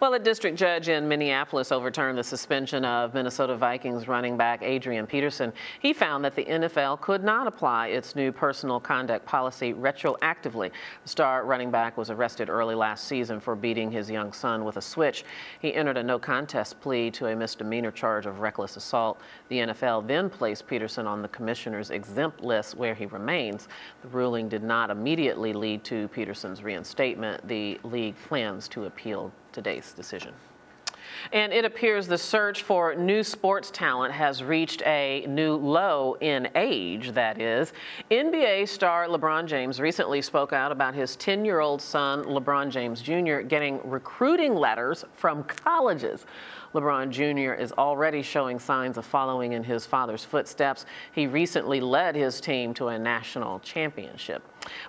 Well, a district judge in Minneapolis overturned the suspension of Minnesota Vikings running back Adrian Peterson. He found that the NFL could not apply its new personal conduct policy retroactively. The star running back was arrested early last season for beating his young son with a switch. He entered a no-contest plea to a misdemeanor charge of reckless assault. The NFL then placed Peterson on the commissioner's exempt list, where he remains. The ruling did not immediately lead to Peterson's reinstatement. The league plans to appeal today's decision. And it appears the search for new sports talent has reached a new low in age, that is. NBA star LeBron James recently spoke out about his 10-year-old son, LeBron James Jr., getting recruiting letters from colleges. LeBron Jr. is already showing signs of following in his father's footsteps. He recently led his team to a national championship.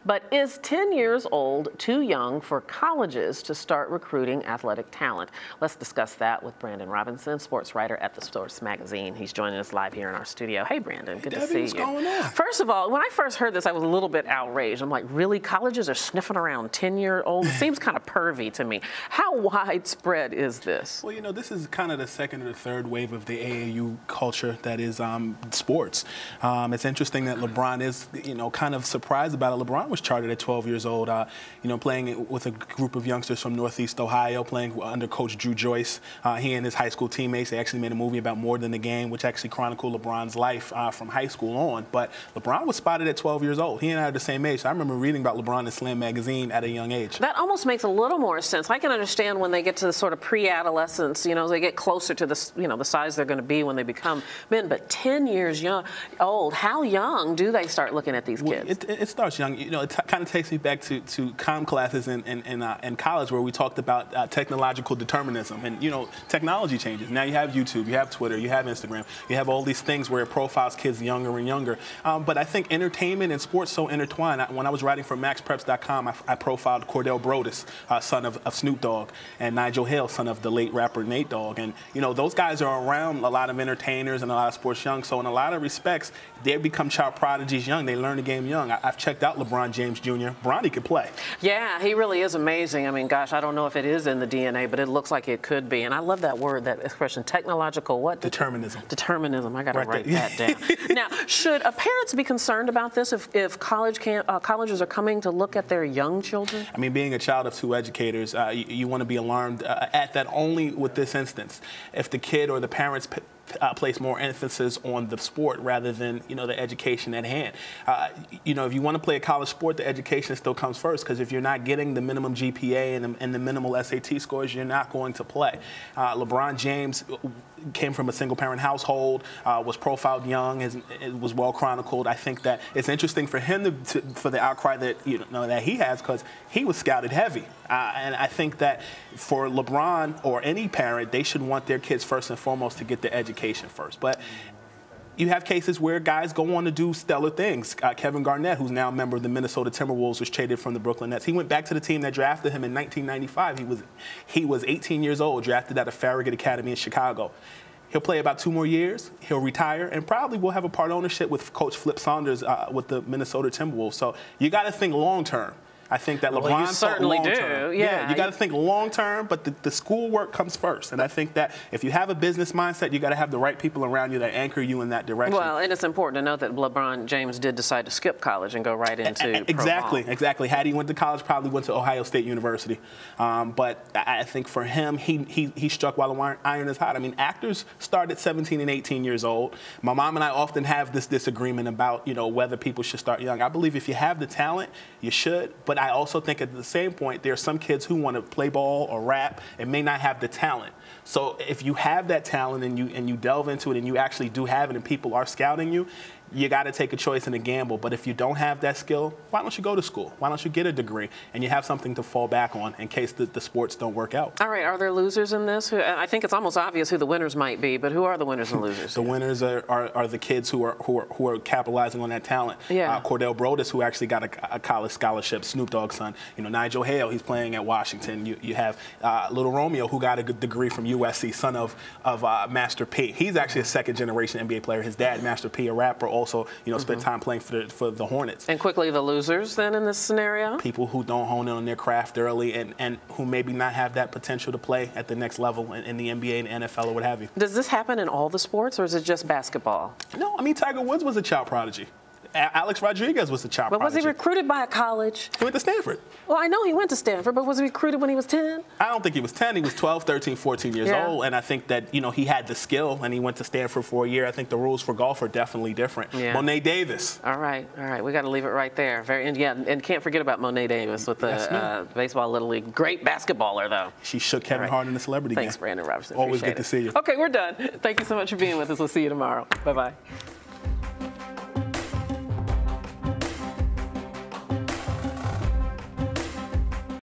But is 10 years old too young for colleges to start recruiting athletic talent? Let's discuss that with Brandon Robinson, sports writer at the Sports Magazine. He's joining us live here in our studio. Hey, Brandon, good to see you. What's going on? First of all, when I first heard this, I was a little bit outraged. I'm like, really? Colleges are sniffing around 10-year-olds? It seems kind of pervy to me. How widespread is this? Well, you know, this is kind of the second or the third wave of the AAU culture that is sports. It's interesting that LeBron is, you know, kind of surprised about it. LeBron was chartered at 12 years old, you know, playing with a group of youngsters from Northeast Ohio, playing under Coach Drew Joyce. He and his high school teammates, they actually made a movie about More Than the Game, which actually chronicled LeBron's life from high school on. But LeBron was spotted at 12 years old. He and I are the same age. So I remember reading about LeBron in Slam magazine at a young age. That almost makes a little more sense. I can understand when they get to the sort of pre-adolescence, you know, they get closer to the, you know, the size they're going to be when they become men. But 10 years old, how young do they start looking at these kids? It starts young. You know, it kind of takes me back to comm classes in college, where we talked about technological determinism. And, you know, technology changes. Now you have YouTube, you have Twitter, you have Instagram, you have all these things where it profiles kids younger and younger. But I think entertainment and sports so intertwined. When I was writing for MaxPreps.com, I profiled Cordell Brodus, son of Snoop Dogg, and Nigel Hale, son of the late rapper Nate Dogg. And, you know, those guys are around a lot of entertainers and a lot of sports young. So in a lot of respects, they become child prodigies young. They learn the game young. I've checked out LeBron James Jr. Bronny could play. Yeah, he really is amazing. I mean, gosh, I don't know if it is in the DNA, but it looks like it could be. And I love that word, that expression, technological what? Determinism. Determinism. I got to write that down. Now, should parents be concerned about this if colleges are coming to look at their young children? I mean, being a child of two educators, you want to be alarmed at that only with this instance. If the kid or the parents place more emphasis on the sport rather than, you know, the education at hand. You know, if you want to play a college sport, the education still comes first, because if you're not getting the minimum GPA and the minimal SAT scores, you're not going to play. LeBron James came from a single-parent household, was profiled young, it was well chronicled. I think that it's interesting for him for the outcry that, you know, that he has, because he was scouted heavy. And I think that for LeBron or any parent, they should want their kids first and foremost to get the education first. But you have cases where guys go on to do stellar things. Kevin Garnett, who's now a member of the Minnesota Timberwolves, was traded from the Brooklyn Nets. He went back to the team that drafted him in 1995. He was 18 years old, drafted at a Farragut Academy in Chicago. He'll play about 2 more years. He'll retire, and probably will have a part ownership with Coach Flip Saunders with the Minnesota Timberwolves. So you got to think long term. I think that LeBron you certainly do. Yeah, you got to think long term, but the schoolwork comes first. And I think that if you have a business mindset, you got to have the right people around you that anchor you in that direction. Well, and it's important to note that LeBron James did decide to skip college and go right into exactly. Had he went to college, probably went to Ohio State University. But I think for him, he struck while the iron is hot. I mean, actors start at 17 and 18 years old. My mom and I often have this disagreement about, you know, whether people should start young. I believe if you have the talent, you should. But I also think at the same point, there are some kids who want to play ball or rap and may not have the talent. So if you have that talent and you delve into it and you actually do have it and people are scouting you, you got to take a choice and a gamble. But if you don't have that skill, why don't you go to school? Why don't you get a degree? And you have something to fall back on in case the sports don't work out. All right. Are there losers in this? I think it's almost obvious who the winners might be, but who are the winners and losers? The winners are the kids who are capitalizing on that talent. Yeah. Cordell Brodus, who actually got a college scholarship, Snoop Dogg's son. You know, Nigel Hale, he's playing at Washington. You have Little Romeo, who got a good degree from USC, son of Master P. He's actually a second-generation NBA player. His dad, Master P, a rapper, also, spent time playing for the Hornets. And quickly, the losers then in this scenario? People who don't hone in on their craft early and who maybe not have that potential to play at the next level in the NBA and NFL or what have you. Does this happen in all the sports, or is it just basketball? No, I mean, Tiger Woods was a child prodigy. Alex Rodriguez was a child prodigy. But was he recruited by a college? He went to Stanford. Well, I know he went to Stanford, but was he recruited when he was 10? I don't think he was 10. He was 12, 13, 14 years old. And I think that, he had the skill, and he went to Stanford for a year. I think the rules for golf are definitely different. Yeah. Monet Davis. All right. We got to leave it right there. And can't forget about Monet Davis with the Baseball Little League. Great basketballer, though. She shook Kevin Hart in the celebrity game. Thanks, Brandon Robertson. Always good to see you. Okay, we're done. Thank you so much for being with us. We'll see you tomorrow. Bye-bye.